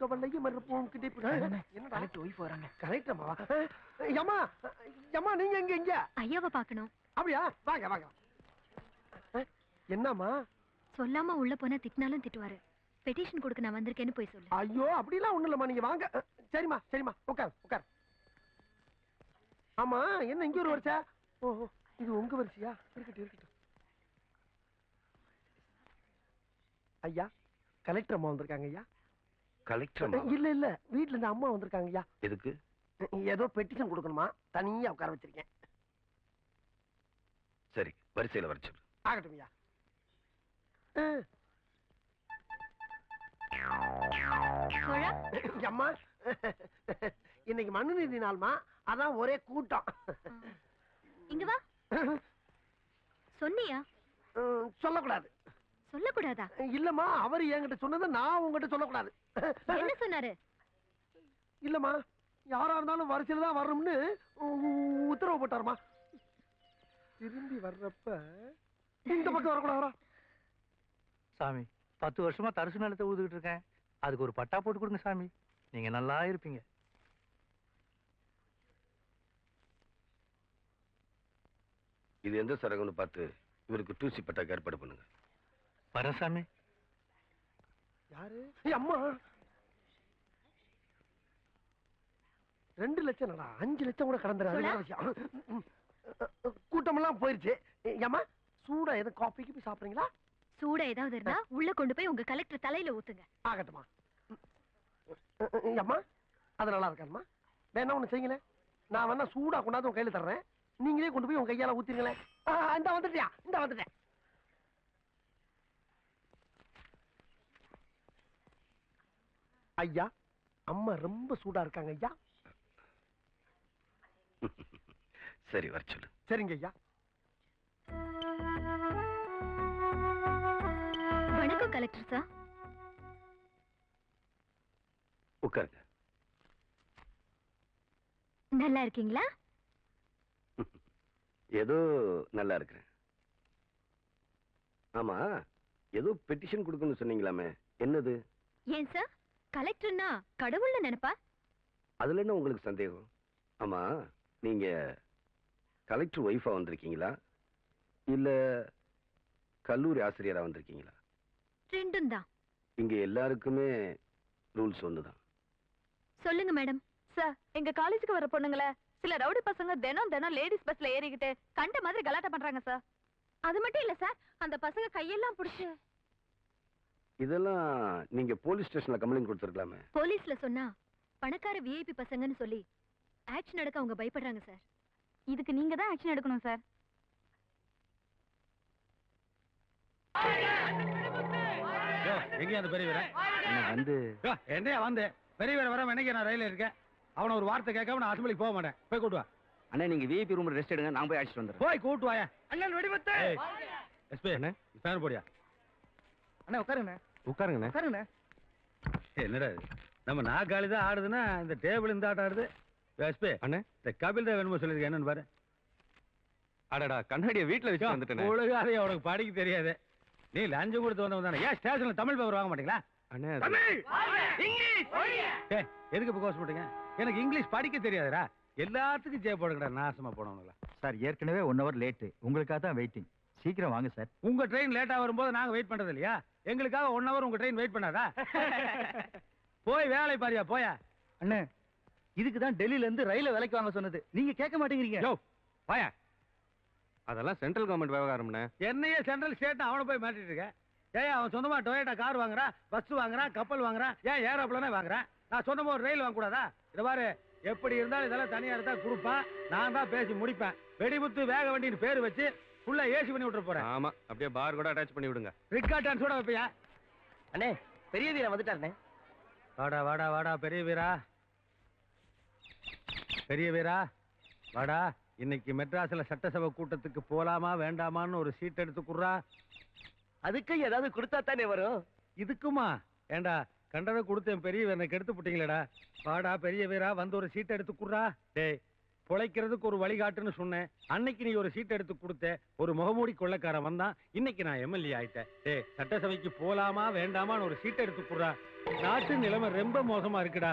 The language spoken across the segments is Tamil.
கவலையும் மறுப்போம் கிட்ட என்னடா ஒய்ஃப் வராங்க. கரெக்ட் அம்மா. அம்மா அம்மா நீங்க எங்க ஐயாவை பார்க்கணும். அப்படியா? வாங்க வாங்க. என்னம்மா? சொல்லாம உள்ள போனா திட்டினாலும் திட்டுவாரு. பெட்டிஷன் கொடுக்க நான் வந்திருக்கேன்னு போய் சொல்லு. ஐயோ அப்படிலாம் ஒண்ணும் இல்லம்மா, நீங்க வாங்க. சரிம்மா சரிம்மா, உட்கார் உட்கார். ஆமா என்ன இங்க ஒரு வரிசை? ஓஹோ இது உங்க வரிசையா? இருக்கட்டும் இருக்கட்டும். ஐயா கலெக்டர் அம்மா வந்திருக்காங்க ஐயா. கலெக்டர்? இல்ல இல்ல, வீட்டுல இருந்து அம்மா வந்திருக்காங்க ஐயா. எதுக்கு? ஏதோ பெட்டிஷன் கொடுக்கணுமா, தனியா உட்கார வச்சிருக்கேன். சரி வரிசையில வர சொல்லு. ஆகட்டும் ஐயா. அம்மா இன்னைக்கு மனு நீதி நாள்மா, அதான் ஒரே கூட்டம். இங்க வா. சொன்னியா? சொல்லக்கூடாது. சொல்லக்கூடாதா? இல்லம்மா, அவர் என்கிட்ட சொன்னதை நான் உங்ககிட்ட சொல்லக்கூடாது. என்ன சொன்னாரு? இல்லம்மா, யாரா இருந்தாலும் வரிசையில தான் வரணும்னு உத்தரவு போட்டாருமா. திரும்பி வர்றப்ப இந்த பக்கம் வரக்கூடாதா? சாமி 10 வருஷமா தரிசு நிலத்தை ஊதுகிட்டு இருக்கேன். அதுக்கு ஒரு பட்டா போட்டு கொடுங்க சாமி, நீங்க நல்லா இருப்பீங்க. இது எந்த சரகம்னு பார்த்து இவருக்கு டூசி பட்டாக்கு ஏற்பாடு பண்ணுங்க. வரேன் சாமி. யாரு? அம்மா 2 லட்சம் 5 லட்சம் கூட கடந்துறாரு. கூட்டமெல்லாம் போயிருச்சு. ஏமா சூடா எதுவும் காஃபி போய் சாப்பிடுறீங்களா? சூடா ஏதாவது இருந்தா உள்ள கொண்டு போய் உங்க கலெக்டர் தலையில ஊத்துங்க. ஆகட்டுமா. அம்மா அது நல்லா இருக்காதுமா. வேணா ஒண்ணு செய்யுங்களேன், நான் வேணா சூடா கொண்டாந்து உங்க கையில தர்றேன், நீங்களே கொண்டு போய் உங்க கையால ஊத்திருங்களேன். இந்த வந்துட்டியா? இந்த வந்துட்டேன். ஐயா அம்மா ரொம்ப சூடா இருக்காங்க ஐயா. சரி வர சொல்லு. சரிங்க ஐயா. வணக்கம் கலெக்டர் சார். உட்காருங்க. நல்லா இருக்கீங்களா? ஏதோ நல்லா இருக்கிறேன். ஆமா ஏதோ பெட்டிஷன் கொடுக்கணும்னு சொன்னீங்களாமே, என்னது? ஏன் சார், கலெக்டர்னா கடவுள்னு நினைப்பா? அதுல என்ன உங்களுக்கு சந்தேகம்? ஆமா நீங்க கலெக்டர் ஒய்ஃபா வந்திருக்கீங்களா இல்ல கல்லூரி ஆசிரியரா வந்திருக்கீங்களா? ரெண்டும் தான். இங்க எல்லாருக்குமே ரூல்ஸ் ஒண்ணுதான். சொல்லுங்க மேடம். சார் எங்க காலேஜுக்கு வர பொண்ணுங்கள சில ரவுடி பசங்க தினம் லேடிஸ் பஸ்ல ஏறிக்கிட்டு கண்ட மாதிரி கலாட்டா பண்றாங்க சார். அது மட்டும் இல்ல சார், அந்த பசங்க கையெல்லாம் புடிச்சு. இதெல்லாம் நீங்க போலீஸ் ஸ்டேஷன்ல கம்ப்ளைண்ட் கொடுத்திருக்கலாமே. போலீஸ்ல சொன்னா பணக்கார விஐபி பசங்கன்னு சொல்லி ஆக்ஷன் எடுக்க அவங்க பயப்படுறாங்க சார். இதுக்கு நீங்க தான் ஆக்ஷன் எடுக்கணும் சார். எங்க அந்த பெரியவர வந்து என்ன வந்து பெரியவர வர என்னைக்கு நான் ரயில இருக்கேன். அவனை ஒரு வார்த்தை கேட்காம நான் அசம்பிளிக்கு போக மாட்டேன். போய் கூட்டு வா. அண்ணா நீங்க விஐபி ரூம்ல ரெஸ்ட் எடுங்க, நான் போய் அழைச்சிட்டு வந்துறேன். போய் கூட்டு வாயா. அண்ணன் வெடிபத்து. எஸ்பி அண்ணே ஃபேன் போடியா. அண்ணா உட்காருங்க. உட்காருங்க உட்காருங்க. என்னடா நம்ம நாக்காளி தான் ஆடுதுன்னா இந்த டேபிள் இந்த ஆட்டம் ஆடுது. எஸ்பி அண்ணே இந்த கபில் தேவ் என்னமோ சொல்லிருக்கேன், என்னன்னு பாரு. அடடா கண்ணாடியை வீட்டுல வச்சு வந்துட்டேன். ஒழுங்காதைய உனக்கு படிக்க தெரியாது. நீ லஞ்சம் கொடுத்து வந்தவன் தானே. ஏன் ஸ்டேஷன்ல தமிழ் பேப்பர் வாங்க மாட்டீங்களா? அண்ணே எதுக்கு இப்ப கோர்ஸ் போட்டீங்க? எனக்கு இங்கிலீஷ் படிக்க தெரியாதுடா. எல்லாத்துக்கும் ஜெய போடுங்கடா, நாசமா போனவங்களா. சார் ஏற்கனவே 1 hour லேட்டு, உங்களுக்காக தான் வெயிட்டிங். சீக்கிரம் வாங்க சார். உங்க ட்ரெயின் லேட்டா வரும்போது நாங்க வெயிட் பண்றது இல்லையா? எங்களுக்காக 1 hour உங்க ட்ரெயின் வெயிட் பண்ணாதா? போய் வேலை பாரியா போயா. அண்ணே இதுக்கு தான் டெல்லியில இருந்து ரயில விலைக்கு வாங்க சொன்னது, நீங்க கேட்க மாட்டேங்கிறீங்க. போயா. அதெல்லாம் சென்ட்ரல் கவர்மெண்ட் விவகாரம்னே. என்னையே சென்ட்ரல் ஸ்டேட் அவனை போய் மாட்டிட்டு இருக்க. ஏன் அவன் சொந்தமா டொயோட்டா கார் வாங்குறான், பஸ் வாங்குறான், கப்பல் வாங்குறான், ஏன் ஏரோப்ளானே வாங்குறான்? நான் சொந்தமா ஒரு ரயில் வாங்க கூடாதா? இத பாரு, எப்படி இருந்தாலும் இதெல்லாம் தனியா இருந்தா கொடுப்பான், நான் தான் பேசி முடிப்பேன். வெடிமுத்து வேக வண்டின்னு பேரு வச்சு ஃபுல்லா ஏசி பண்ணி விட்டுற போறேன். ஆமா அப்படியே பார் கூட அட்டாச் பண்ணி விடுங்க. ரிக்கா டான்ஸ் கூட வைப்பியா? அண்ணே பெரிய வீரன் வந்துட்டாருண்ணே. வாடா வாடா வாடா பெரிய வீரா. பெரிய வீரா வாடா. இன்னைக்கு மெட்ராஸ்ல சட்டசபை கூட்டத்துக்கு போலாமா வேண்டாமான்னு ஒரு சீட் எடுத்து குடுறா. அதுக்கு ஏதாவது கொடுத்தா தானே வரும். இதுக்குமா? ஏண்டா கண்டதை கொடுத்தேன் பெரிய வீரனை கெடுத்து போட்டீங்களேடா. வாடா பெரிய வீரா, வந்து ஒரு சீட் எடுத்து குடுறா. டேய் பொழைக்கிறதுக்கு ஒரு வழிகாட்டுன்னு சொன்னேன். அன்னைக்கு நீ ஒரு சீட் எடுத்து கொடுத்த. ஒரு முகமூடி கொள்ளைக்காரன் வந்தான். இன்னைக்கு நான் எம்எல்ஏ ஆயிட்டேன். சட்டசபைக்கு போலாமா வேண்டாமான்னு ஒரு சீட் எடுத்து கொடுறா. நாட்டு நிலைமை ரொம்ப மோசமா இருக்குடா.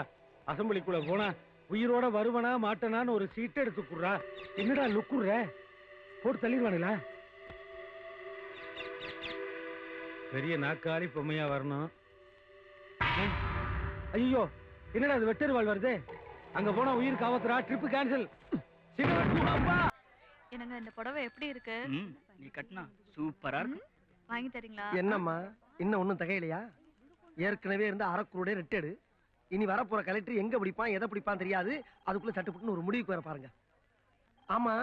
அசம்பிளிக்குள்ள போனா உயிரோட வருவனா மாட்டனான்னு ஒரு சீட் எடுத்து கொடுறா. என்னடா லுக்குற போட்டு தள்ளிடுவானுங்களா? பெரிய நாக்காளி பொம்மையா வரணும். ஐயோ, என்னடா அது வெட்டர் வாள் வருது? அங்க போனா உயிருக்கு ஆபத்துடா. Trip cancel. என்னங்க இந்த புடவை எப்படி இருக்கு? நீ கட்டினா சூப்பரா இருக்கு. வாங்கி தரீங்களா? என்னம்மா இன்னும் ஒண்ணும் தகையிலையா? ஏற்கனவே இருந்த அறக்குருடைய ரெட்டேடு. இனி வரப்போற கலெக்டர் எங்க பிடிப்பான் எதை பிடிப்பான் தெரியாது. அதுக்குள்ள சட்டுப்புட்டுன்னு ஒரு முடிவுக்கு வர பாருங்க. ஆமா,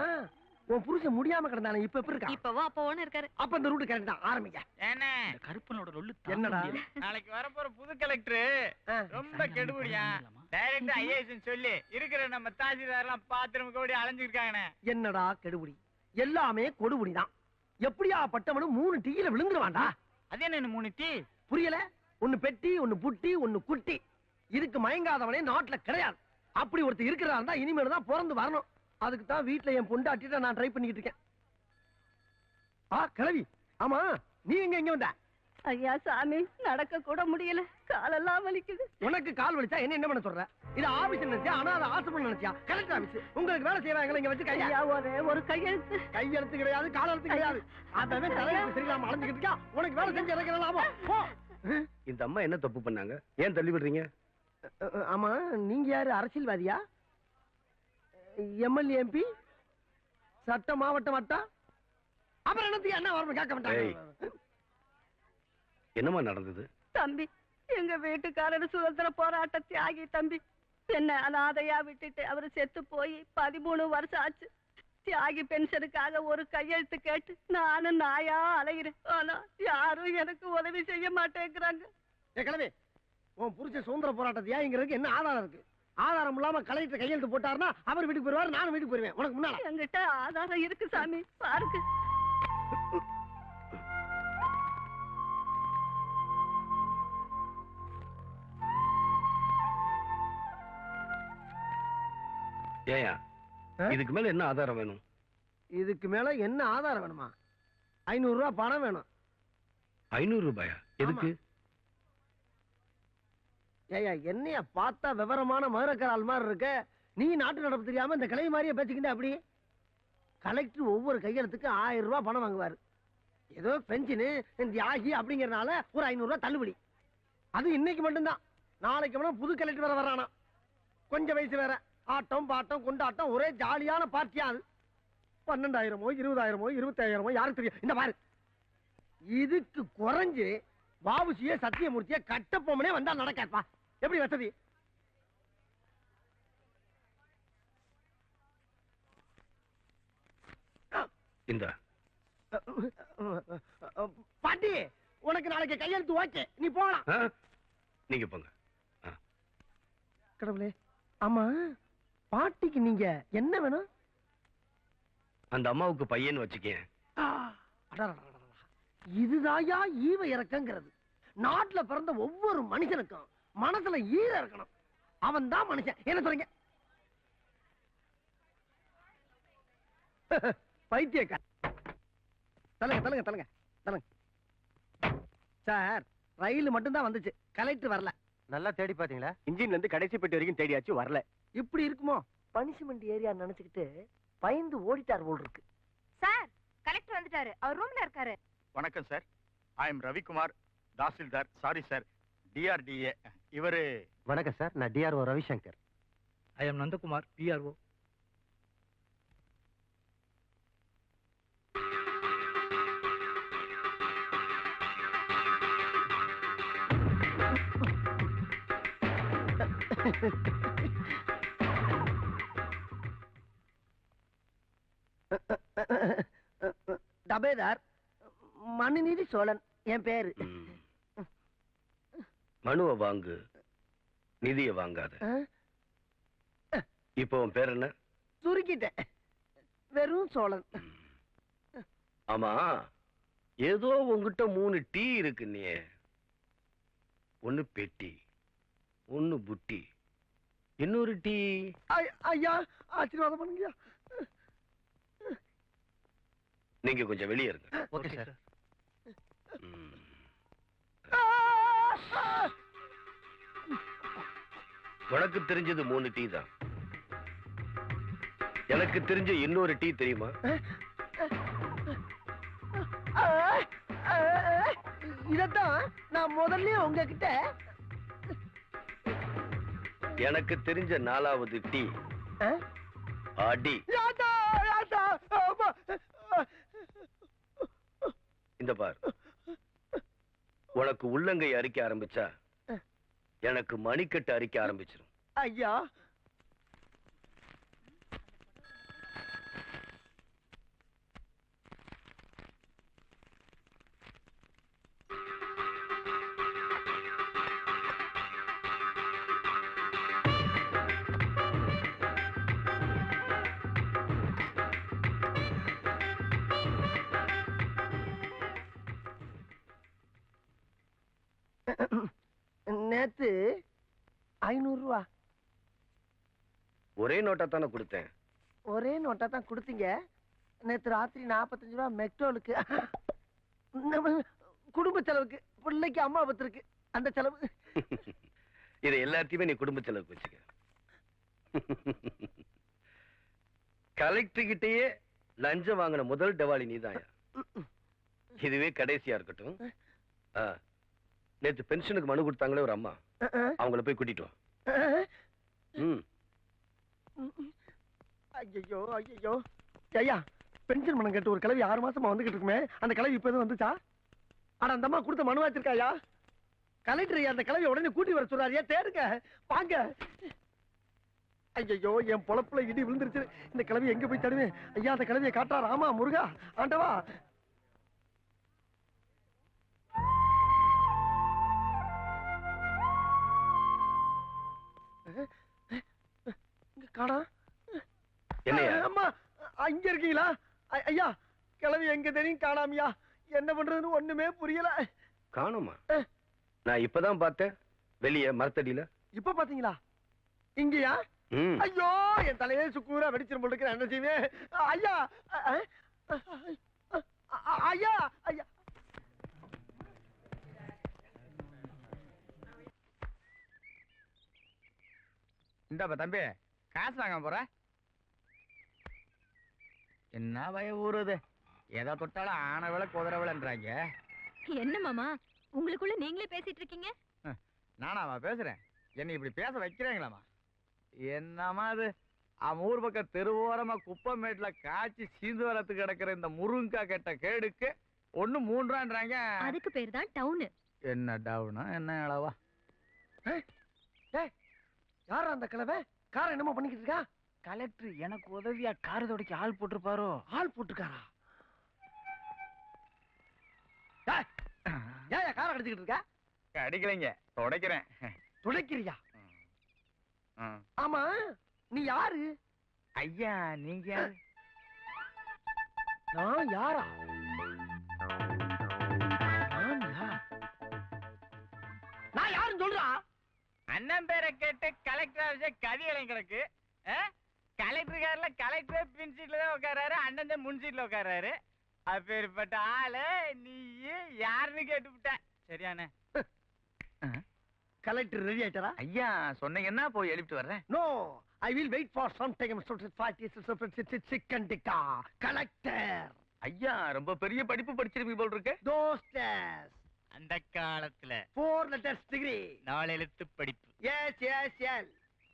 உன் புருஷன் முடியாம கிடந்தானே, இப்ப எப்படி இருக்கா? இப்பவும் அப்பவும் இருக்காரு. அப்ப இந்த ரூட் கரெக்ட் தான், ஆரம்பிங்க. ஏனே இந்த கருப்பனோட ரொல்லு என்னடா? நாளைக்கு வரப்போற புது கலெக்டர் ரொம்ப கெடுபடியா. டைரக்டா ஐஏஎஸ் சொல்லி இருக்கிற நம்ம தாசில்தார் எல்லாம் பாத்திரம் கோடி அலைஞ்சிருக்காங்கண்ணே. என்னடா கெடுபடி? எல்லாமே கொடுபடி தான். எப்படியா பட்டவனும் 3 டீயில விழுந்துருவான்டா. அது என்ன 3 டீ? புரியல? ஒன்னு பெட்டி, ஒன்னு புட்டி, ஒன்னு குட்டி. இதுக்கு மயங்காதவனே நாட்டுல கிடையாது. அப்படி ஒருத்தர் இருக்கிறதா இருந்தா இனிமேல் தான் பிறந்து வரணும். அதுக்கு தான் வீட்டுல என் பொண்டாட்டிட்ட நான் ட்ரை பண்ணிக்கிட்டு இருக்கேன். கிழவி, ஆமா நீ எங்க வந்த? ஐயா சாமி, நடக்க கூட முடியல, காலெல்லாம் வலிக்குது. உனக்கு கால் வலிச்சா என்ன பண்ண சொல்ற? இது ஆபீஸ் நினைச்சியா? அனாதை ஆசிரமம் நினைச்சியா? Collector office. உங்களுக்கு வேலை செய்யறாங்க இங்க வச்சு கையா ஒரு கையெழுத்து. கையெழுத்து கிடையாது, கால் எழுத்து கிடையாது. அதவே தலையில சரியில்லாம அலைஞ்சுக்கிட்டு இருக்கா. உனக்கு வேலை செஞ்சு இறக்கலாமா? இந்த அம்மா என்ன தப்பு பண்ணாங்க? ஏன் தள்ளி விடுறீங்க? ஆமா, நீங்க யாரு? அரசியல்வாதியா? எம்எல்ஏ, எம்பி, சட்ட மாவட்ட வட்டம்? அப்புறம் என்னத்துக்கு என்ன வரணும் கேட்க மாட்டாங்க. என்னமா நடந்தது? தம்பி, எங்க வீட்டுக்காரர் சுதந்திர போராட்ட தியாகி தம்பி. என்ன அனாதையா விட்டுட்டு அவரு செத்து போய் 13 வருஷம் ஆச்சு. தியாகி பென்ஷனுக்காக ஒரு கையெழுத்து கேட்டு நானும் நாயா அலைகிறேன். ஆனா யாரும் எனக்கு உதவி செய்ய மாட்டேங்கிறாங்க. கிளம்பி, உன் புருஷ சுதந்திர போராட்ட தியாகிங்கிறதுக்கு என்ன ஆதாரம் இருக்கு? ஆதாரம் இல்லாம கலெக்டர் கையெழுத்து போட்டாருன்னா அவர் வீட்டுக்கு போயிருவாரு, நானும் வீட்டுக்கு போயிருவேன். உனக்கு முன்னால என்கிட்ட ஆதாரம் இருக்கு சாமி, பாருங்க. ஏயா, இதுக்கு மேல என்ன ஆதாரம் வேணும்? இதுக்கு மேல என்ன ஆதாரம் வேணுமா? 500 ரூபாய் பணம் வேணும். 500 ரூபாயா? எதுக்கு? ஏயா, என்னைய பார்த்தா விவரமான மதுரக்கரால் மாதிரி இருக்க. நீ நாட்டு நடப்பு தெரியாம இந்த கிளை மாதிரியே பேசிக்கிட்ட. அப்படி கலெக்டர் ஒவ்வொரு கையெழுத்துக்கு 1000 ரூபாய் பணம் வாங்குவாரு. ஏதோ பென்ஷனு தியாகி அப்படிங்கறதுனால ஒரு 500 ரூபாய் தள்ளுபடி. அது இன்னைக்கு மட்டும்தான். நாளைக்கு புது கலெக்டர் வேற வர்றானா. கொஞ்சம் வயசு வேற. ஆட்டம் பாட்டம் கொண்டாட்டம், ஒரே ஜாலியான பார்ட்டியா. அது 12,000 20,000 25,000 யாருக்கு தெரியும்? இந்த பாரு, இதுக்கு குறைஞ்சு வாவுசிய சத்தியமூர்த்திய கட்டப்பொம்மனே வந்தா நடக்காப்பா. எப்படி வசதி? இந்த பாட்டி, உனக்கு நாளைக்கு கையெழுத்து ஓகே, நீ போலாம். நீங்க போங்க. கடவுளே, ஆமா பாட்டிக்கு நீங்க என்ன வேணும்? அந்த அம்மாவுக்கு பையன் வச்சுக்கேன். இதுதாயா ஈவ இறக்கங்கிறது. நாட்டுல பிறந்த ஒவ்வொரு மனுஷனுக்கும் மனசுல ஈர இருக்கணும். அவன் தான் மனுஷன். என்ன சொல்றீங்க? பைத்தியக்கார. தலங்க தலங்க தலங்க தலங்க. சார், ரயில் மட்டும்தான் வந்துச்சு, கலெக்டர் வரல. நல்லா தேடி பாத்தீங்களா? இன்ஜின்ல இருந்து கடைசி பெட்டி வரைக்கும் தேடியாச்சு, வரல. இப்படி இருக்குமோ? பனிஷ்மெண்ட் ஏரியா நினைச்சுக்கிட்டு பயந்து ஓடிட்டார் போல் இருக்கு. சார், கலெக்டர் வந்துட்டாரு, அவர் ரூம்ல இருக்காரு. வணக்கம் சார், ஐ எம் ரவிக்குமார், தாசில்தார். Sorry sir, DRDA. இவரு. வணக்கம் சார், நான் DRO Ravishankar. I am Nandakumar, PRO. டபேதார் மனுநீதி சோழன் என் பேரு. மனுவை வாங்கு, நிதியை வாங்காத. இப்போ உன் பேர் என்ன? சுருக்கிட்டேன், வெறும் சோழன். ஆமா, ஏதோ உங்ககிட்ட 3 டீ இருக்கு. நீ ஒண்ணு பெட்டி, ஒண்ணு புட்டி, இன்னொரு டீ. ஐயா ஆசீர்வாதம் பண்ணுங்கய்யா. நீங்க கொஞ்சம் வெளியே இருங்க. Okay sir. ம். உனக்கு தெரிஞ்சது 3 டீ தான். எனக்கு தெரிஞ்ச இன்னொரு டீ தெரியுமா? இதத்தான் நான் முதல்ல உங்ககிட்ட. எனக்கு தெரிஞ்ச 4வது டீ அடி. இந்த பார், உனக்கு உள்ளங்கை அரிக்க ஆரம்பிச்சா எனக்கு மணிக்கட்டு அரிக்க ஆரம்பிச்சிடும். ஐயா நேத்து 500 ரூபா. ஒரே நோட்டா தானே கொடுத்தேன். ஒரே நோட்டா தான் கொடுத்தீங்க. நேத்து ராத்திரி 45 ரூபா மெக்டோலுக்கு, நம்ம குடும்ப செலவுக்கு, பிள்ளைக்கு அம்மா பத்திருக்கு அந்த செலவு. இதை எல்லாத்தையுமே நீ குடும்ப செலவுக்கு வச்சுக்க. கலெக்டர் கிட்டயே லஞ்சம் வாங்கின முதல் டவாலி நீதாயா. இதுவே கடைசியா இருக்கட்டும். நேத்து பென்ஷனுக்கு மனு கொடுத்தாங்களே ஒரு அம்மா, அவங்கள போய் கூட்டிட்டு வா. ஐயோ ஐயோ ஐயா, பென்ஷன் மனம் கேட்டு ஒரு கிளவி 6 மாசமா வந்துகிட்டு இருக்குமே, அந்த கிளவி இப்ப எதுவும் வந்துச்சா? ஆனா அந்த அம்மா கொடுத்த மனு வச்சிருக்காயா? கலெக்டர் அந்த கிளவி உடனே கூட்டி வர சொல்றாரு. தேடுங்க வாங்க. ஐயோ, என் பொழப்புல இடி விழுந்துருச்சு. இந்த கிளவி எங்க போய் தடுவேன்? ஐயா, அந்த கிளவியை காட்டா. ராமா முருகா ஆண்டவா. காணா. அம்மா அங்க இருக்கீங்களா? ஐயா, கிளவி எங்க தெரியும் காணாமியா. என்ன பண்றதுன்னு ஒண்ணுமே புரியல. காணுமா? நான் இப்பதான் பார்த்தேன் வெளியே மரத்தடியில. இப்ப பாத்தீங்களா? இங்கயா? ஐயோ, என் தலையே சுக்கூரா வெடிச்சிரும் போல இருக்கு. என்ன செய்வேன்? ஐயா ஐயா ஐயா. இந்தாப்பா தம்பி, காசு வாங்க போற. என்ன பய ஊறுது? எதை தொட்டாலும் ஆன விலை குதிரை விலைன்றாங்க. என்ன மாமா, உங்களுக்குள்ள நீங்களே பேசிட்டு இருக்கீங்க? நானாவா பேசுறேன்? என்னை இப்படி பேச வைக்கிறீங்களாமா? என்னமா அது? ஊர் பக்கம் தெருவோரமா குப்பமேட்டுல காய்ச்சி சீந்து வரத்துக்கு கிடக்குற இந்த முருங்கா கெட்ட கேடுக்கு 1 3 ரூபான்றாங்க. அதுக்கு பேர் தான் டவுனு. என்ன டவுனா என்ன அளவா? யாரா அந்த கிழவை? காரை என்னமோ பண்ணிக்கிட்டு இருக்கா? கலெக்டர் எனக்கு உதவியா கார் துடைக்க ஆள் போட்டிருப்பாரோ? ஆள் போட்டுக்காரா? ஏன் காரை அடிச்சுக்கிட்டு இருக்கா? அடிக்கலைங்க, துடைக்கிறேன். துடைக்கிறியா? ஆமா, நீ யாரு? ஐயா, நீங்க யாரு? நான் யாரா? நான் யாருன்னு சொல்றா? அண்ணன் பேரை கேட்டு கலெக்டர் ஆஃபீஸ் கதி கிடக்கு. கலெக்டர் கார்ல கலெக்டர் பின் சீட்ல தான் உட்காராரு, அண்ணன் தான் முன் சீட்ல உட்காராரு. அப்பேற்பட்ட ஆளு நீ யாருன்னு கேட்டுவிட்ட. சரியானே? கலெக்டர் ரெடி ஆயிட்டாரா? ஐயா சொன்னீங்கன்னா போய் எழுப்பிட்டு வர்றேன். No, I will wait for some time. Chicken tikka. Collector ஐயா ரொம்ப பெரிய படிப்பு படிச்சிருப்பீங்க போல் இருக்கு. தோஸ்டர்ஸ். அந்த காலத்துல 4 letters degree. 4 எழுத்து படிப்பு. SSL.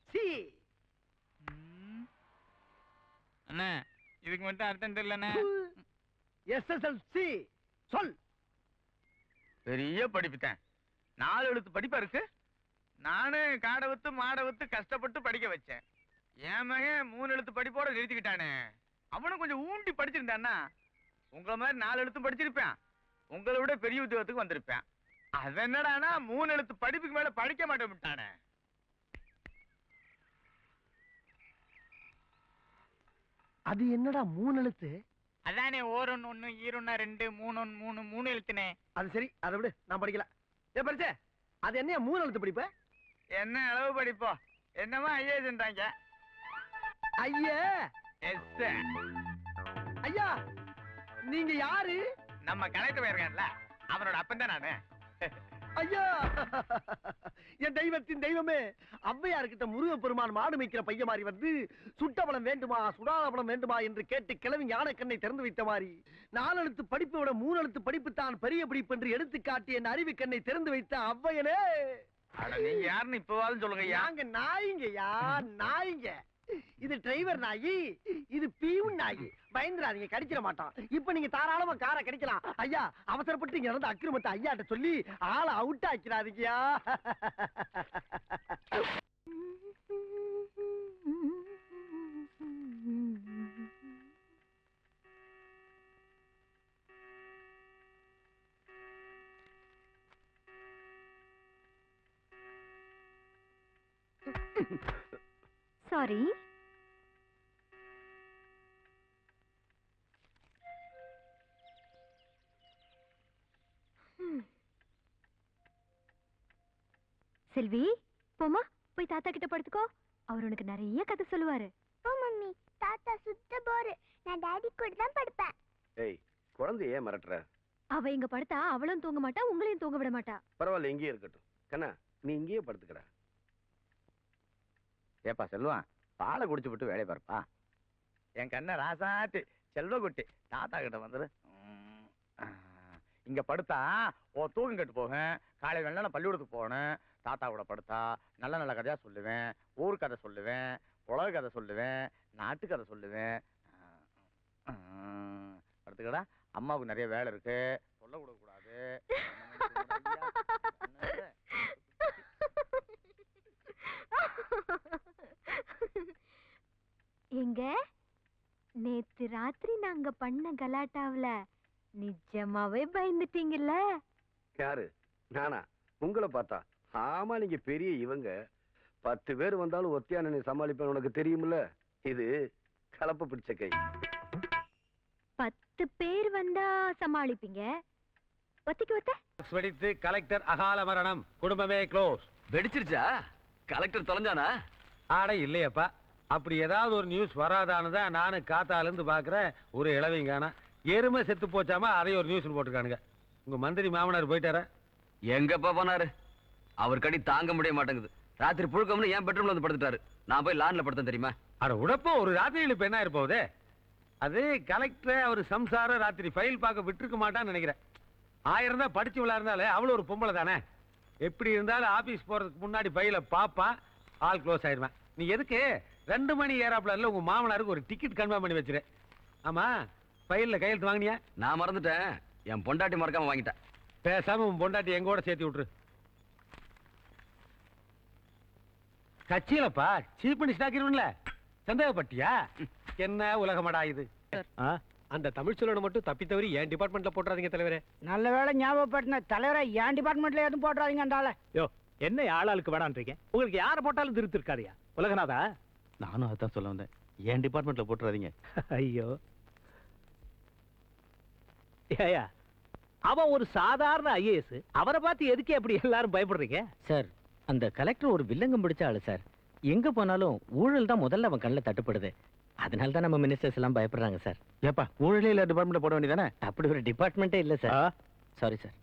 C. அண்ணா, இதுக்கு மட்டும் அர்த்தம் தெரியலண்ணே. SSLC. சொல். பெரிய படிப்புதான். 4 எழுத்து படிப்பா இருக்கு. நானு காடை வித்து மாடை வித்து கஷ்டப்பட்டு படிக்க வச்சேன். என் மகன் 3 எழுத்து படிப்போட நிறுத்திக்கிட்டானே. அவனும் கொஞ்சம் ஊண்டி படிச்சிருந்தான்னா உங்களை மாதிரி 4 எழுத்தும் படிச்சிருப்பேன். உங்களை விட பெரிய உத்தியோகத்துக்கு வந்திருப்பேன். அது என்னடானா 3 எழுத்து படிப்புக்கு மேல படிக்க மாட்டேன்ட்டானே. அது என்னடா 3 எழுத்து? அதானே 1 1 2 2 3 3 3 எழுத்துனே. அது சரி, அதை விடு, நான் படிக்கல. ஏ படிச்சே, அது என்ன 3 எழுத்து படிப்பு? என்ன அளவு படிப்போ? என்னமா ஐஏஎஸ்ன்றாங்க. ஐயா எஸ் ஐயா, நீங்க யாரு? நம்ம கலெக்டர் இருக்கான்ல, அவனோட அப்பன் தான் நானு. ஐயா, என் தெய்வத்தின் தெய்வமே, ஔவையார்கிட்ட முருகப்பெருமான் மாடு மேய்க்கிற பையன் மாதிரி வந்து சுட்டபலம் வேண்டுமா சுடாதபலம் வேண்டுமா என்று கேட்டு கிழவி ஞானக்கண்ணை திறந்து வைத்த மாதிரி 4 எழுத்து படிப்பை விட 3 எழுத்து படிப்பு தான் பெரிய படிப்பு என்று எடுத்துக்காட்டி என் அறிவு கண்ணை திறந்து வைத்த ஔவையனே. அட நீங்க யாருன்னு இப்பவாலும் சொல்லுங்க ஐயா. நாங்க நாய்ங்கய்யா, நாய்ங்க. இது டிரைவர் நாயி, இது பீவுன் நாயி. பயந்துராதீங்க, கடிச்சிட மாட்டான். இப்ப நீங்க தாராளமா காரை கடிக்கலாம். ஐயா, அவசரப்பட்டு இங்க நடந்த அக்கிரமத்தை ஐயாட்ட சொல்லி ஆளை அவுட் ஆக்கிறாதீங்கயா. சாரி. செல்வி, போமா, போய் தாத்தா கிட்ட படுத்துக்கோ. அவர் உனக்கு நிறைய கதை சொல்லுவாரு. ஓ மம்மி, தாத்தா சுத்த போரு. நான் டாடி கூட தான் படுப்பேன். ஏய், குழந்தைய ஏன் மிரட்டுற? அவ இங்க படுத்தா அவளும் தூங்க மாட்டா, உங்களையும் தூங்க விட மாட்டா. பரவாயில்ல, இங்கேயே இருக்கட்டும். கண்ணா, நீ இங்கேயே படுத்துக்கிற. ஏப்பா செல்வான், பாலை குடிச்சு விட்டு வேலையை பாருப்பா. என் கண்ணை ராசாட்டு செல்வ குட்டி தாத்தா கிட்ட வந்துரு. இங்க படுத்தா ஓ தூக்கம் கெட்டு போகும். காலை வெள்ளன பள்ளிக்கூடத்துக்கு போகணும். தாத்தா கூட படுத்தா நல்ல நல்ல கதையா சொல்லுவேன். ஊர் கதை சொல்லுவேன், உலக கதை சொல்லுவேன், நாட்டு கதை சொல்லுவேன். படுத்துக்கடா, அம்மாவுக்கு நிறைய வேலை இருக்கு, சொல்ல கொடுக்க கூடாது. எங்க நேத்து ராத்திரி நாங்க பண்ண கலாட்டாவுல நிஜமாவே பயந்துட்டீங்கல்ல? யாரு? நானா? உங்களை பார்த்தா ஆமா, நீங்க பெரிய இவங்க. 10 பேர் வந்தாலும் ஒத்தியான சமாளிப்பேன், உனக்கு தெரியுமில்ல. இது கலப்ப பிடிச்ச கை. 10 பேர் வந்தா சமாளிப்பீங்க, ஒத்திக்கு ஒத்த வெடித்து கலெக்டர் அகால மரணம், குடும்பமே க்ளோஸ். வெடிச்சிருச்சா? கலெக்டர் தொலைஞ்சானா? ஆட இல்லையப்பா, அப்படி ஏதாவது ஒரு நியூஸ் வராதானுதான் நானும் காத்தால இருந்து பாக்குறேன். ஒரு இளவிங்கானா எருமை செத்து போச்சாமா, அதையும் ஒரு நியூஸ் போட்டுருக்கானுங்க. உங்க மந்திரி மாமனார் போயிட்டாரா? எங்கப்பா போனாரு? அவர் கடி தாங்க முடிய மாட்டேங்குது. ராத்திரி புழுக்கம்னு என் பெட்ரூம்ல வந்து படுத்துட்டாரு. நான் போய் லான்ல படுத்தேன் தெரியுமா? அட உடப்போ, ஒரு ராத்திரியில் இப்ப என்ன இருப்போதே? அது கலெக்டர் அவர் சம்சார ராத்திரி ஃபைல் பார்க்க விட்டுருக்க மாட்டான்னு நினைக்கிறேன். 1000 தான் படிச்சு விளையாடுனாலே அவ்வளோ ஒரு பொம்பளை தானே. எப்படி இருந்தாலும் ஆபீஸ் போறதுக்கு முன்னாடி ஃபைல பாப்பான், ஆல் க்ளோஸ் ஆயிடுவேன். நீ எதுக்கு 2 மணி ஏறாப்ல உங்க மாமனாருக்கு ஒரு டிக்கெட் கன்ஃபார்ம் பண்ணி வச்சிரு. ஆமா, ஃபைல்ல கையெழுத்து வாங்கினியா? நான் மறந்துட்டேன், என் பொண்டாட்டி மறக்காம வாங்கிட்டேன். பேசாம உன் பொண்டாட்டி எங்கூட சேர்த்து விட்டுரு. கட்சியிலப்பா சீப் பண்ணி ஸ்டாக்கிருவன்ல, சந்தேகப்பட்டியா? என்ன உலகமடா இது? அந்த தமிழ் சொல்லணும் மட்டும் தப்பி தவறி என் டிபார்ட்மெண்ட்ல போட்டுறாதீங்க தலைவரே. நல்ல வேலை ஞாபகப்படுத்தின தலைவரை, என் டிபார்ட்மெண்ட்ல எதுவும் போட்டுறாதீங்க. அந்தால யோ, என்ன ஆளாளுக்கு வேடான்றீங்க? உங்களுக்கு யாரை போட்டாலும் திருத்து இருக்காதியா உலகநாதா? நானும் அதான் சொல்ல வந்தேன், என் டிபார்ட்மெண்ட்ல போட்டுறாதீங்க. ஐயோ, ஏயா, அவன் ஒரு சாதாரண ஐஏஎஸ், அவரை பார்த்து எதுக்கு அப்படி எல்லாரும் பயப்படுறீங்க? சார், அந்த கலெக்டர் ஒரு வில்லங்கம் பிடிச்ச ஆளு சார். எங்க போனாலும் ஊழல் தான் முதல்ல அவன் கண்ணில் தட்டுப்படுது. அதனால தான் நம்ம மினிஸ்டர்ஸ் எல்லாம் பயப்படுறாங்க சார். ஏப்பா, ஊழலே இல்ல டிபார்ட்மெண்ட்ல போட வேண்டியதானே? அப்படி ஒரு டிபார்ட்மெண்ட்டே இல்ல சார். Sorry sir.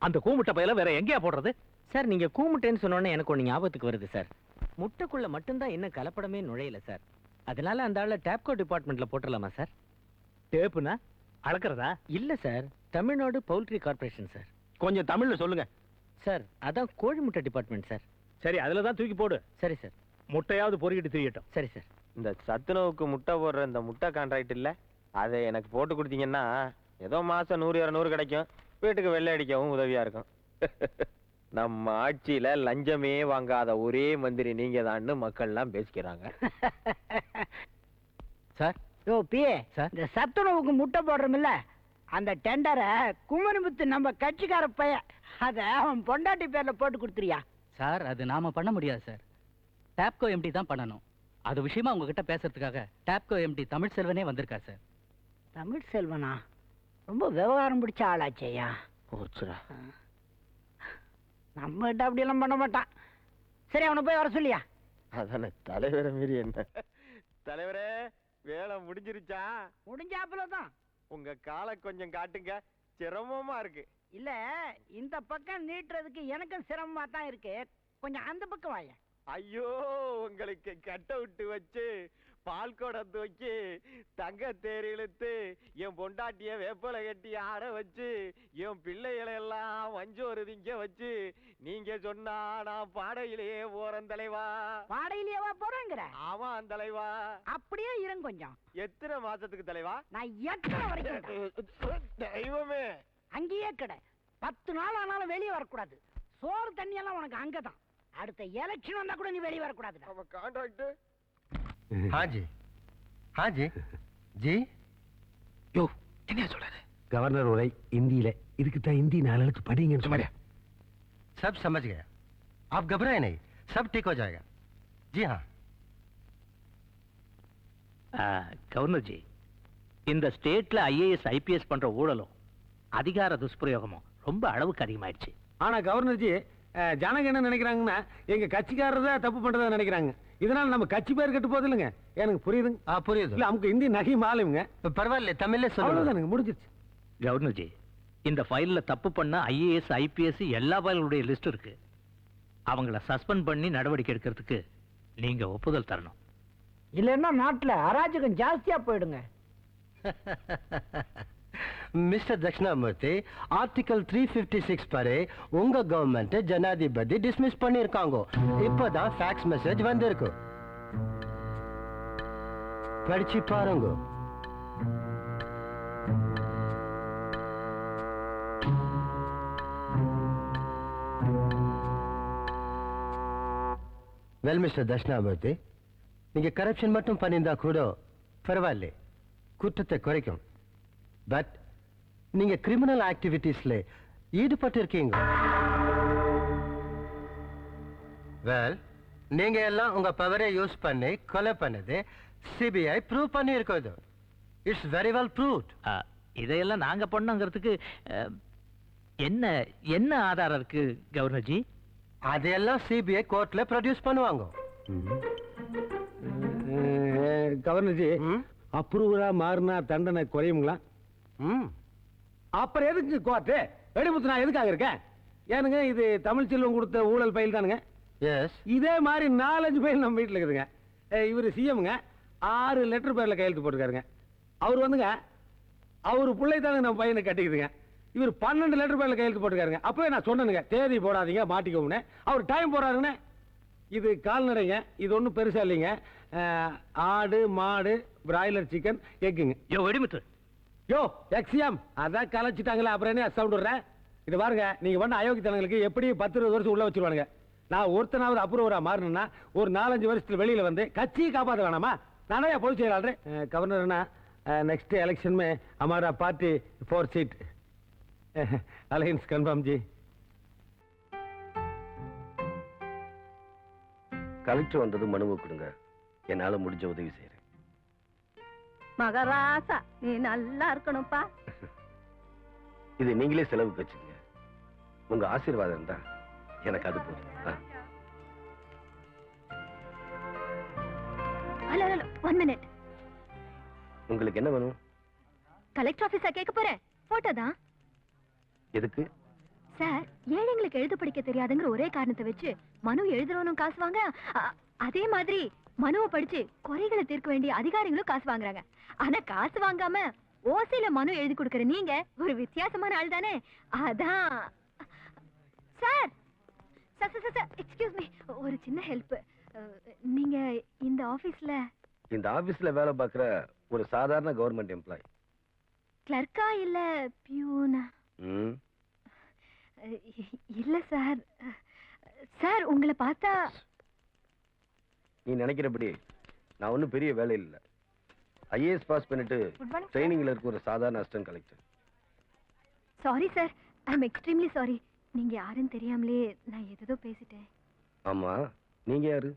அந்த கூமுட்டை பையில வேற எங்கேயா போடுறது? சார், நீங்க கூமுட்டைன்னு சொன்னோன்னே எனக்கு ஒண்ணு ஞாபகத்துக்கு வருது சார். முட்டைக்குள்ள மட்டும்தான் இன்னும் கலப்படமே நுழையல சார். அதனால அந்த ஆள டேப்கோ டிபார்ட்மெண்ட்ல போட்டுடலாமா சார்? டேப்புனா அளக்கிறதா? இல்ல sir, Tamil Nadu poultry corporation sir. கொஞ்சம் தமிழ்ல சொல்லுங்க சார். அதான் கோழி முட்டை டிபார்ட்மெண்ட் சார். சரி, அதுல தான் தூக்கி போடு. சரி சார். முட்டையாவது பொறுக்கிட்டு தெரியட்டும். சரி சார். இந்த சத்துணவுக்கு முட்டை போடுற இந்த முட்டை கான்ட்ராக்ட் இல்ல, அதை எனக்கு போட்டு கொடுத்தீங்கன்னா ஏதோ மாசம் 100-200 கிடைக்கும். வீட்டுக்கு வெள்ளை அடிக்கவும் உதவியா இருக்கும். நம்ம ஆட்சியில லஞ்சமே வாங்காத ஒரே மந்திரி நீங்க தான்னு மக்கள்லாம் பேசிக்கிறாங்க. சார். யோ பிஏ, சார், இந்த சத்துணவுக்கு முட்டை போடுறோம்ல, அந்த டெண்டரை குமரமுத்து நம்ம கட்சிக்கார பையன், அதை அவன் பொண்டாட்டி பேர்ல போட்டு கொடுத்துறியா? சார், அது நாம பண்ண முடியாது சார். டாப்கோ எம்டி தான் பண்ணணும். அது விஷயமா உங்ககிட்ட பேசுறதுக்காக டாப்கோ எம்டி தமிழ் செல்வனே வந்திருக்கார் சார். தமிழ் செல்வனா? ரொம்ப விவகாரம் பிடிச்ச ஆளாச்சேயா. போச்சுடா. நம்ம கிட்ட அப்படியெல்லாம் பண்ண மாட்டான். சரி அவனை போய் வர சொல்லியா? அதானே தலைவரை மீறி என்ன? தலைவரே வேலை முடிஞ்சிருச்சா? முடிஞ்சாப்புல தான். உங்க காலை கொஞ்சம் காட்டுங்க, சிரமமா இருக்கு. இல்ல இந்த பக்கம் நீட்டுறதுக்கு எனக்கும் சிரமமா தான் இருக்கு. கொஞ்சம் அந்த பக்கம் வாய. ஐயோ, உங்களுக்கு கட்ட விட்டு வச்சு பால் குடம் தூக்கி தங்க தேர் இழுத்து என் பொண்டாட்டிய வேப்பலை கட்டி ஆட வச்சு என் பிள்ளைகளை எல்லாம் வஞ்சோறு திங்க வச்சு நீங்க சொன்னா நான் பாடையிலேயே போறேன் தலைவா. பாடையிலேயேவா போறேங்கிற? ஆமா தலைவா. அப்படியே இருங்க கொஞ்சம். எத்தனை மாசத்துக்கு தலைவா? நான் எத்தனை வரைக்கும் தெய்வமே. அங்கேயே கடை. 10 நாள் ஆனாலும் வெளியே வரக்கூடாது. சோறு தண்ணி எல்லாம் உனக்கு அங்கதான். அடுத்த எலெக்ஷன் வந்தா கூட நீ வெளியே வரக்கூடாது. அவன் கான்ட்ராக்ட். हाँ जी, हाँ जी, जी। யோ என்ன சொல்றாரு? கவர்னர் உரை हिंदीல. இதுக்கு தான் हिंदी 4 எழுத்து படிங்கன்னு சொன்னேன். सब समझ गया, आप घबराए नहीं, सब ठीक हो जाएगा. जी हाँ. கவர்னர்ஜி, இந்த ஸ்டேட்ல ஐஏஎஸ் ஐபிஎஸ் பண்ற ஊழலும் அதிகார துஷ்பிரயோகமும் ரொம்ப அளவுக்கு அதிகமாயிடுச்சு. ஆனா கவர்னர்ஜி, ஜனங்க என்ன நினைக்கிறாங்கன்னா எங்க கட்சிக்காரர் தான் தப்பு பண்றதா நினைக்கிறாங்க. இதனால நம்ம கட்சி பேர் கெட்டு போகுது இல்லைங்க. எனக்கு புரியுதுங்க. புரியுது. இல்ல நமக்கு ஹிந்தி நகி மாலுங்க. பரவாயில்ல, தமிழ்ல சொல்லுங்க. முடிஞ்சிருச்சு. கவர்னர்ஜி, இந்த ஃபைல்ல தப்பு பண்ண ஐஏஎஸ் ஐபிஎஸ் எல்லா ஃபைலுடைய லிஸ்ட் இருக்கு. அவங்கள சஸ்பெண்ட் பண்ணி நடவடிக்கை எடுக்கிறதுக்கு நீங்க ஒப்புதல் தரணும். இல்லன்னா நாட்டுல அராஜகம் ஜாஸ்தியா போயிடுங்க. மிஸ்டர் தட்சிணாமூர்த்தி, ஆர்டிகல் 356 படி உங்க கவர்மெண்ட் ஜனாதிபதி டிஸ்மிஸ் பண்ணிருக்காங்க. இப்பதான் ஃபேக்ஸ் மெசேஜ் வந்திருக்கு, படிச்சு பாருங்க. வெல் மிஸ்டர் தட்சிணாமூர்த்தி, நீங்க கரப்ஷன் மட்டும் பண்ணியிருந்தா கூட பரவாயில்ல, குற்றத்தை குறைக்கும். பட் நீங்க கிரிமினல் ஆக்டிவிட்டீஸ்ல ஈடுபட்டு இருக்கீங்க. வெல், நீங்க எல்லாம் உங்க பவரை யூஸ் பண்ணி கொலை பண்ணது சிபிஐ ப்ரூவ் பண்ணி இருக்குது. It's very well proved. இதையெல்லாம் நாங்க பண்ணோங்கிறதுக்கு என்ன என்ன ஆதாரம் இருக்கு கவர்னர்ஜி? அதையெல்லாம் சிபிஐ கோர்ட்ல ப்ரொடியூஸ் பண்ணுவாங்க. கவர்னர்ஜி, அப்ரூவரா மாறினா தண்டனை குறையுங்களா? அப்புறம் எதுக்கு கோர்ட்டு? வெடிமுத்து நான் எதுக்காக இருக்கேன்? ஏனுங்க, இது தமிழ் செல்வம் கொடுத்த ஊழல் பயில் தானுங்க. இதே மாதிரி 4-5 பயில் நம்ம வீட்டில் இருக்குதுங்க. இவர் சிஎம்ங்க 6 லெட்டர் பேர்ல கையெழுத்து போட்டுருக்காருங்க. அவர் வந்துங்க அவர் பிள்ளை தானுங்க நம்ம பையனை கட்டிக்குதுங்க. இவர் 12 லெட்டர் பேர்ல கையெழுத்து போட்டுருக்காருங்க. அப்பவே நான் சொன்னேனுங்க, தேதி போடாதீங்க மாட்டிக்கோன்னு. அவர் டைம் போறாருன்னு. இது கால்நடைங்க, இது ஒன்றும் பெருசா இல்லைங்க. ஆடு, மாடு, பிராய்லர் சிக்கன், எக்குங்க. யோ வெடிமுத்து, யோ எக்ஸியம், அதான் கலைச்சிட்டாங்களே, அப்புறம் என்ன சவுண்ட் விடுறேன்? இது பாருங்க, நீங்க பண்ண அயோக்கியத்தனங்களுக்கு எப்படி 10-20 வருஷம் உள்ள வச்சிருவானுங்க. நான் ஒருத்தனாவது அப்ரூவரா மாறணும்னா ஒரு 4-5 வருஷத்துல வெளியில வந்து கட்சியை காப்பாற்ற வேணாமா? நானே பொதுச் செயலாளர். கவர்னர்னா नेक्स्ट इलेक्शन में हमारा पार्टी 4 सीट अलायंस कंफर्म जी. கலெக்டர் வந்தது மனுவை கொடுங்க, என்னால முடிஞ்ச உதவி செய்யறேன். மகராசா, நீ நல்லா இருக்கணும்ப்பா. இது நீங்களே செலவுக்கு வச்சுக்கங்க. உங்க ஆசீர்வாதம் இருந்தா எனக்கு அது போதும். Hello hello, 1 minute. உங்களுக்கு என்ன வேணும்? கலெக்டர் ஆபீஸா கேட்க போறேன். போட்டோ தான். எதுக்கு? சார், ஏழைங்களுக்கு எழுத படிக்க தெரியாதுங்கிற ஒரே காரணத்தை வச்சு மனு எழுதுறவனும் காசு வாங்க, அதே மாதிரி மனுவை படிச்சு குறைகளை தீர்க்க வேண்டிய அதிகாரிகளும் காசு வாங்குறாங்க. ஆனா காசு வாங்காம ஓசையில மனு எழுதி கொடுக்கற நீங்க ஒரு வித்தியாசமான ஆள் தானே? அதான். சார் சார், எக்ஸ்கியூஸ் மீ, ஒரு சின்ன ஹெல்ப். நீங்க இந்த ஆபீஸ்ல வேலை பார்க்குற ஒரு சாதாரண கவர்மெண்ட் எம்ப்ளாயி. கிளர்க்கா இல்ல பியூனா? இல்ல சார். சார், உங்களை பார்த்தா நீ நினைக்கிறபடி நான் ஒன்றும் பெரிய வேலையில் இல்லை. ஐஏஎஸ் பாஸ் பண்ணிட்டு ட்ரைனிங்ல இருக்க ஒரு சாதாரண assistant collector. Sorry sir, I am extremely sorry. நீங்க யாருன்னு தெரியாமலே நான் ஏதோ பேசிட்டேன். ஆமா, நீங்க யாரு?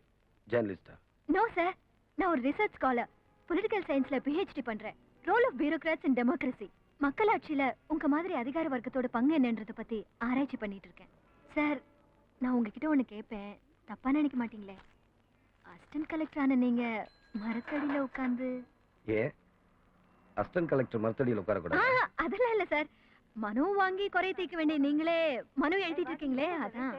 ஜேர்னலிஸ்டா? நோ சார், நான் ஒரு ரிசர்ச் ஸ்காலர். பொலிட்டிக்கல் சயின்ஸ்ல PhD பண்றேன். Role of bureaucrats in democracy. மக்களாட்சியில உங்க மாதிரி அதிகார வர்க்கத்தோட பங்கு என்னன்றத பத்தி ஆராய்ச்சி பண்ணிட்டு இருக்கேன். சார், நான் உங்ககிட்ட ஒண்ணு கேட்பேன், தப்பா நினைக்க மாட்டீங்களே? அசிஸ்டன்ட் கலெக்டர் ஆன நீங்க மரத்தடியில உட்கார்ந்து ஏன் அசிஸ்டன்ட் கலெக்டர் மரத்தடியில் உட்காரக்கூடாது? அதெல்லாம் இல்ல சார். மனு வாங்கி குறைய தீர்க்க வேண்டிய நீங்களே மனு எழுதிட்டு இருக்கீங்களே, அதான்.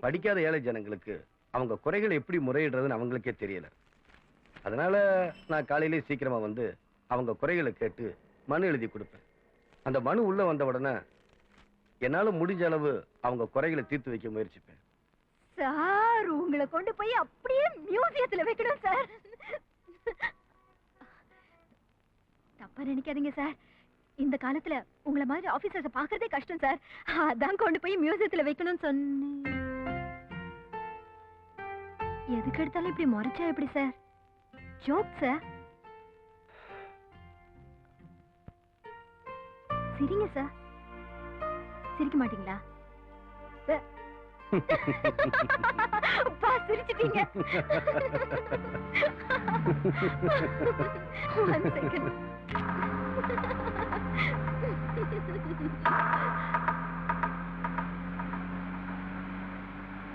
படிக்காத ஏழை ஜனங்களுக்கு அவங்க குறைகளை எப்படி முறையிடுறதுன்னு அவங்களுக்கே தெரியல. அதனால நான் காலையிலே சீக்கிரமா வந்து அவங்க குறைகளை கேட்டு மனு எழுதி கொடுப்பேன். அந்த மனு உள்ள வந்த உடனே என்னால முடிஞ்ச அளவு அவங்க குறைகளை தீர்த்து வைக்க முயற்சிப்பேன். சார் உங்களை கொண்டு போய் அப்படியே மியூசியத்துல வைக்கணும் சார். தப்பா நினைக்காதீங்க சார். இந்த காலத்துல உங்களை மாதிரி ஆபீசர்ஸ பாக்குறதே கஷ்டம் சார். அதான் கொண்டு போய் மியூசியத்துல வைக்கணும்னு சொன்னேன். எதுக்கு எடுத்தாலும் இப்படி முறைச்சா எப்படி சார்? Joke sir. சிரிங்க சார். சிரிக்க மாட்டீங்களா? பா சிரிச்சிட்டீங்க. One second.